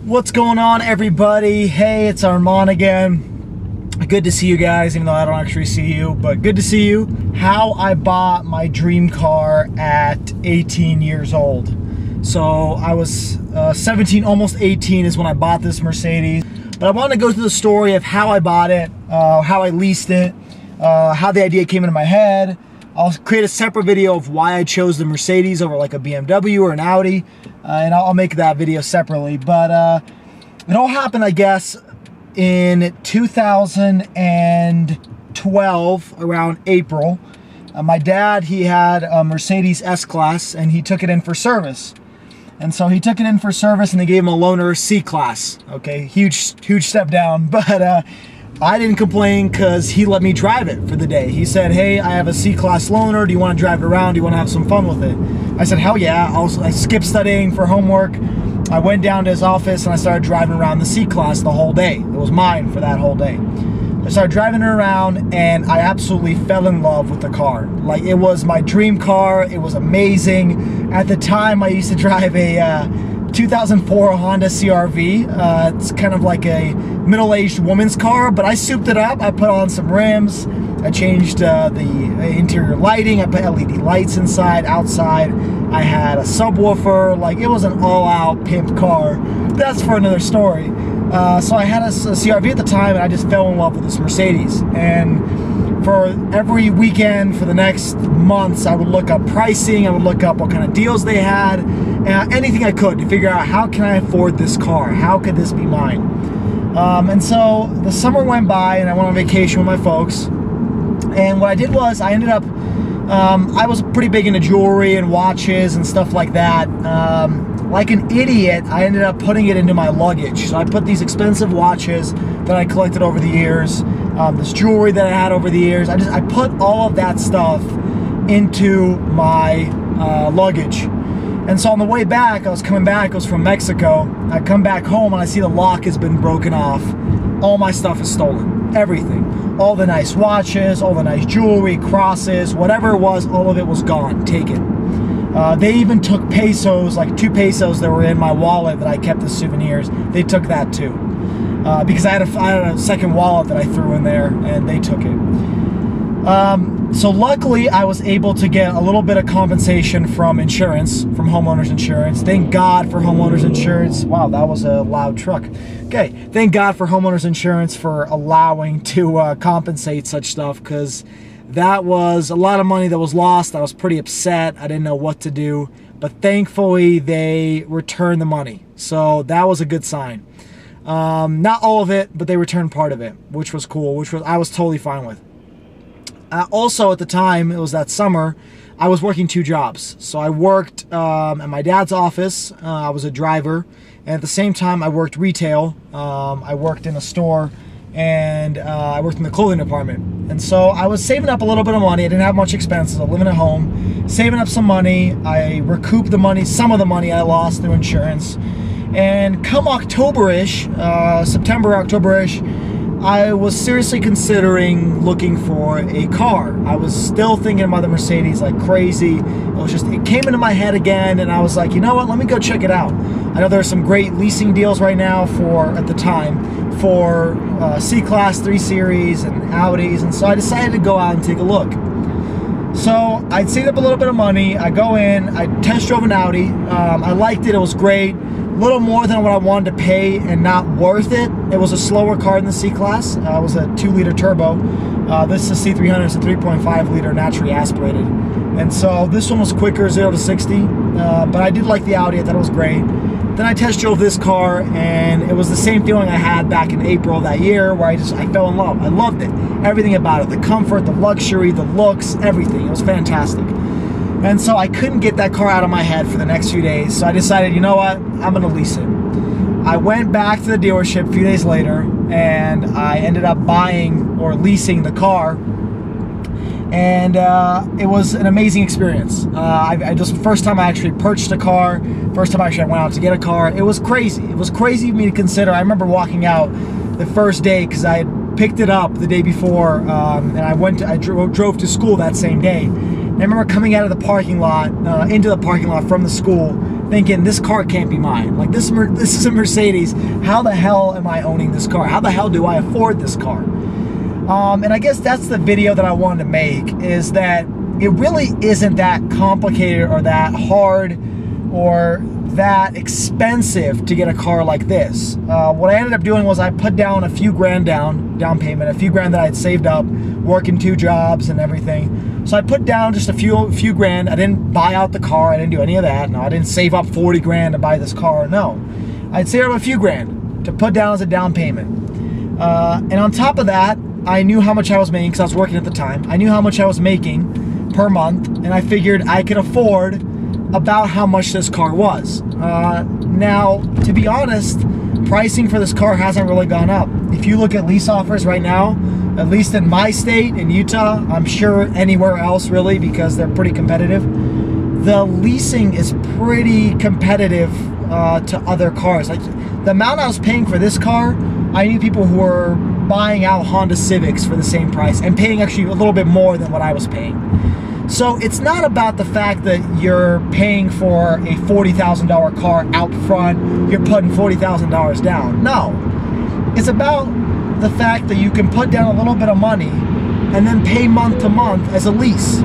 What's going on, everybody? Hey, it's Armand again. Good to see you guys, even though I don't actually see you, but good to see you. How I bought my dream car at 18 years old. So I was 17, almost 18 is when I bought this Mercedes. But I want to go through the story of how I bought it, how I leased it, how the idea came into my head. I'll create a separate video of why I chose the Mercedes over like a BMW or an Audi, and I'll make that video separately. But it all happened, I guess, in 2012, around April. My dad, he had a Mercedes S-Class, and he took it in for service. And so he took it in for service, and they gave him a loaner C-Class. Okay, huge step down, but I didn't complain because he let me drive it for the day. He said, hey, I have a C-Class loaner. Do you want to drive it around? Do you want to have some fun with it? I said, hell yeah. I skipped studying for homework. I went down to his office and I started driving around the C-Class the whole day. It was mine for that whole day. I started driving it around and I absolutely fell in love with the car. Like, it was my dream car. It was amazing. At the time, I used to drive a 2004 Honda CR-V. It's kind of like a middle-aged woman's car, but I souped it up. I put on some rims. I changed the interior lighting. I put LED lights inside, outside. I had a subwoofer. Like, it was an all-out pimped car. That's for another story. So I had a CR-V at the time, and I just fell in love with this Mercedes. And for every weekend for the next months, I would look up pricing. I would look up what kind of deals they had, anything I could to figure out how can I afford this car? How could this be mine? And so the summer went by, and I went on vacation with my folks. And what I did was I ended up, I was pretty big into jewelry and watches and stuff like that. Like an idiot, I ended up putting it into my luggage. So I put these expensive watches that I collected over the years, this jewelry that I had over the years. I put all of that stuff into my luggage. And so on the way back, I was coming back, I was from Mexico. I come back home and I see the lock has been broken off. All my stuff is stolen, everything. All the nice watches, all the nice jewelry, crosses, whatever it was, all of it was gone, taken. They even took pesos, like 2 pesos that were in my wallet that I kept as souvenirs. They took that too. Because I had a second wallet that I threw in there, and they took it. So luckily, I was able to get a little bit of compensation from insurance, from homeowners insurance. Thank God for homeowners insurance. Wow, that was a loud truck. Okay, thank God for homeowners insurance for allowing to compensate such stuff, because that was a lot of money that was lost. I was pretty upset. I didn't know what to do, but thankfully they returned the money. So that was a good sign. Not all of it, but they returned part of it, which was cool, I was totally fine with. Also, at the time, it was that summer, I was working 2 jobs. So I worked at my dad's office. I was a driver. And at the same time, I worked retail. I worked in a store, and I worked in the clothing department. And so I was saving up a little bit of money. I didn't have much expenses. I was living at home, saving up some money. I recouped the money, some of the money I lost through insurance. And come October-ish, September, October-ish, I was seriously considering looking for a car. I was still thinking about the Mercedes like crazy. It came into my head again, and I was like, you know what, let me go check it out. I know there's some great leasing deals right now at the time, for C-Class 3 Series and Audis, and so I decided to go out and take a look. So I'd saved up a little bit of money. I go in, I test drove an Audi. I liked it, it was great. A little more than what I wanted to pay and not worth it. It was a slower car than the C-Class. It was a 2-liter turbo. This is a C300, it's a 3.5-liter naturally aspirated. And so this one was quicker, 0 to 60. But I did like the Audi, I thought it was great. Then I test drove this car, and it was the same feeling I had back in April of that year, where I fell in love. I loved it. Everything about it, the comfort, the luxury, the looks, everything. It was fantastic. And so I couldn't get that car out of my head for the next few days. So I decided, you know what, I'm gonna lease it. I went back to the dealership a few days later, and I ended up buying or leasing the car. And it was an amazing experience. It was the first time I actually purchased a car, first time I actually went out to get a car. It was crazy. It was crazy for me to consider. I remember walking out the first day, because I had picked it up the day before, and I drove to school that same day. And I remember coming out of the parking lot, into the parking lot from the school, thinking this car can't be mine. Like this is a Mercedes. How the hell am I owning this car? How the hell do I afford this car? And I guess that's the video that I wanted to make, is that it really isn't that complicated or that hard or that expensive to get a car like this. What I ended up doing was I put down a few grand down payment, a few grand that I had saved up, working 2 jobs and everything. So I put down just a few grand. I didn't buy out the car. I didn't do any of that. No, I didn't save up 40 grand to buy this car. No, I'd save up a few grand to put down as a down payment. And on top of that, I knew how much I was making because I was working at the time. I knew how much I was making per month, and I figured I could afford about how much this car was. Now, to be honest, pricing for this car hasn't really gone up. If you look at lease offers right now, at least in my state, in Utah, I'm sure anywhere else really, because they're pretty competitive, the leasing is pretty competitive to other cars. Like the amount I was paying for this car, I knew people who were buying out Honda Civics for the same price and paying actually a little bit more than what I was paying. So it's not about the fact that you're paying for a $40,000 car out front, you're putting $40,000 down. No, it's about the fact that you can put down a little bit of money and then pay month to month as a lease.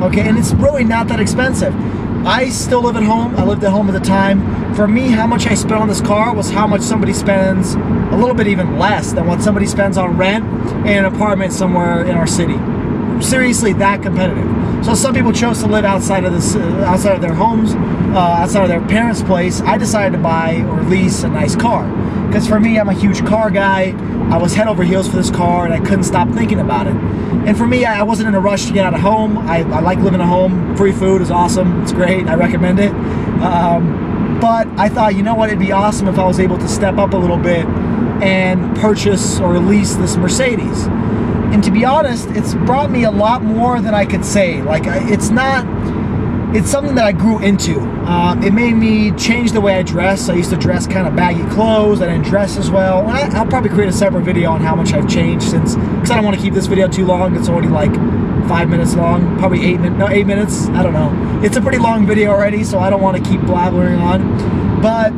Okay, and it's really not that expensive. I still live at home. I lived at home at the time. For me, how much I spent on this car was how much somebody spends, a little bit even less than what somebody spends on rent in an apartment somewhere in our city. Seriously, that competitive. So some people chose to live outside of this, outside of their homes, outside of their parents' place. I decided to buy or lease a nice car, because for me, I'm a huge car guy. I was head over heels for this car, and I couldn't stop thinking about it. And for me, I wasn't in a rush to get out of home. I like living at home. Free food is awesome. It's great. I recommend it. But I thought, you know what? It'd be awesome if I was able to step up a little bit and purchase or lease this Mercedes. And to be honest, it's brought me a lot more than I could say. Like, it's something that I grew into. It made me change the way I dress. I used to dress kind of baggy clothes. I didn't dress as well. And I'll probably create a separate video on how much I've changed since, because I don't want to keep this video too long. It's already like 5 minutes long, probably 8 minutes. I don't know. It's a pretty long video already, so I don't want to keep blabbering on. But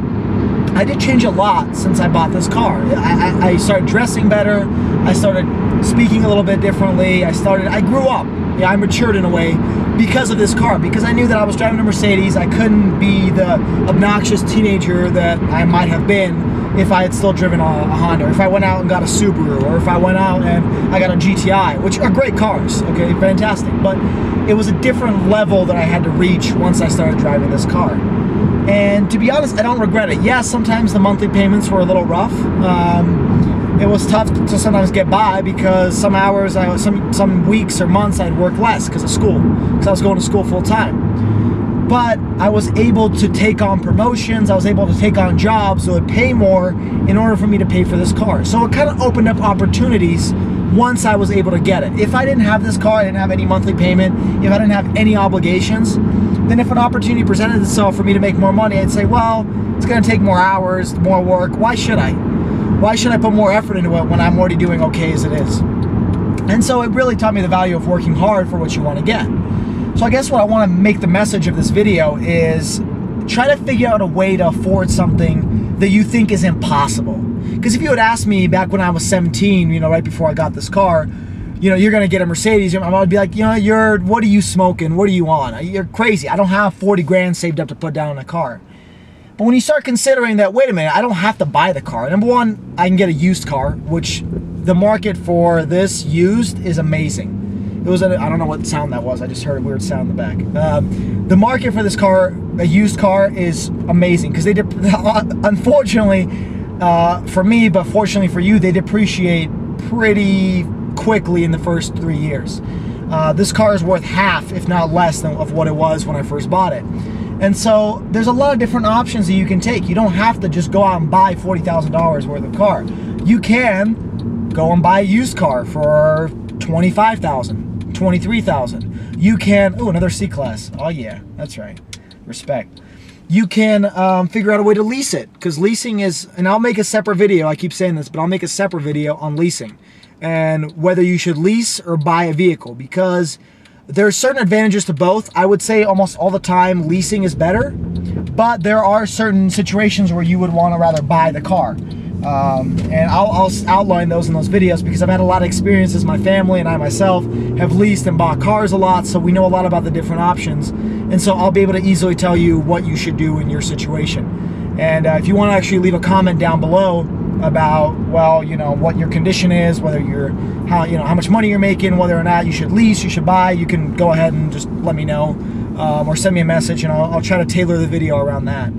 I did change a lot since I bought this car. I started dressing better. I started speaking a little bit differently. I grew up. Yeah, I matured in a way because of this car, because I knew that I was driving a Mercedes. I couldn't be the obnoxious teenager that I might have been if I had still driven a Honda, or if I went out and got a Subaru, or if I went out and I got a GTI, which are great cars, okay, fantastic. But it was a different level that I had to reach once I started driving this car. And to be honest, I don't regret it. Yes, sometimes the monthly payments were a little rough. It was tough to sometimes get by because some hours, some weeks or months I'd work less because of school, because I was going to school full time. But I was able to take on promotions, I was able to take on jobs that would pay more in order for me to pay for this car. So it kind of opened up opportunities once I was able to get it. If I didn't have this car, I didn't have any monthly payment, if I didn't have any obligations, then if an opportunity presented itself for me to make more money, I'd say, well, it's gonna take more hours, more work, why should I? Why should I put more effort into it when I'm already doing okay as it is? And so it really taught me the value of working hard for what you want to get. So I guess what I want to make the message of this video is try to figure out a way to afford something that you think is impossible. Because if you had asked me back when I was 17, you know, right before I got this car, you know, you're gonna get a Mercedes, I would be like, you know, what are you smoking? What are you on? You're crazy. I don't have 40 grand saved up to put down on a car. But when you start considering that, wait a minute, I don't have to buy the car. Number one, I can get a used car, which the market for this used is amazing. It was, I don't know what sound that was. I just heard a weird sound in the back. The market for this car, a used car, is amazing because they, unfortunately for me, but fortunately for you, they depreciate pretty quickly in the first 3 years. This car is worth half, if not less, than of what it was when I first bought it. And so there's a lot of different options that you can take. You don't have to just go out and buy $40,000 worth of car. You can go and buy a used car for $25,000, $23,000. You can, oh, another C-Class. Oh yeah, that's right, respect. You can figure out a way to lease it, because leasing is, and I'll make a separate video, I keep saying this, but I'll make a separate video on leasing and whether you should lease or buy a vehicle, because There's certain advantages to both. I would say almost all the time leasing is better, but there are certain situations where you would want to rather buy the car. And I'll outline those in those videos, because I've had a lot of experiences. My family and I myself have leased and bought cars a lot, so we know a lot about the different options. And so I'll be able to easily tell you what you should do in your situation. And if you want to actually leave a comment down below about, well, you know, what your condition is, whether you're, how much money you're making, whether or not you should lease, you should buy, you can go ahead and just let me know, or send me a message, and I'll try to tailor the video around that.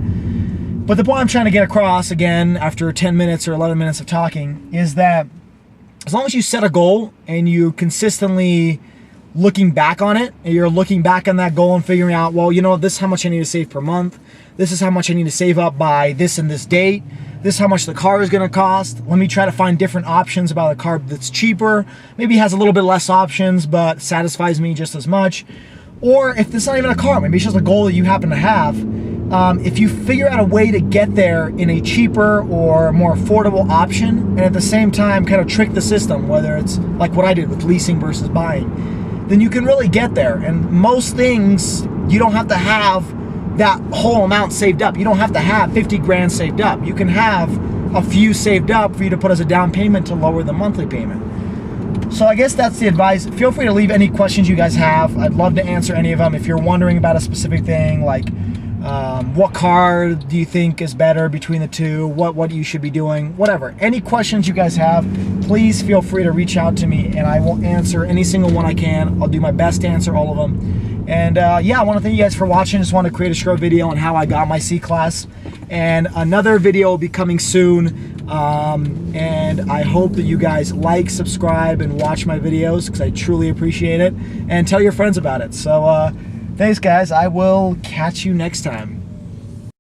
But the point I'm trying to get across, again, after 10 minutes or 11 minutes of talking, is that as long as you set a goal and you consistently looking back on it, and you're looking back on that goal and figuring out, well, you know, this is how much I need to save per month, this is how much I need to save up by this and this date, this is how much the car is going to cost, let me try to find different options about a car that's cheaper, maybe has a little bit less options but satisfies me just as much. Or if it's not even a car, maybe it's just a goal that you happen to have, if you figure out a way to get there in a cheaper or more affordable option, and at the same time kind of trick the system, whether it's like what I did with leasing versus buying, then you can really get there. And most things, you don't have to have that whole amount saved up. You don't have to have 50 grand saved up. You can have a few saved up for you to put as a down payment to lower the monthly payment. So I guess that's the advice. Feel free to leave any questions you guys have. I'd love to answer any of them. If you're wondering about a specific thing, like what car do you think is better between the two, what you should be doing, whatever. Any questions you guys have, please feel free to reach out to me, and I will answer any single one I can. I'll do my best to answer all of them. And yeah, I want to thank you guys for watching. Just want to create a short video on how I got my C-Class, and another video will be coming soon. And I hope that you guys like, subscribe, and watch my videos, because I truly appreciate it, and tell your friends about it. So thanks guys, I will catch you next time.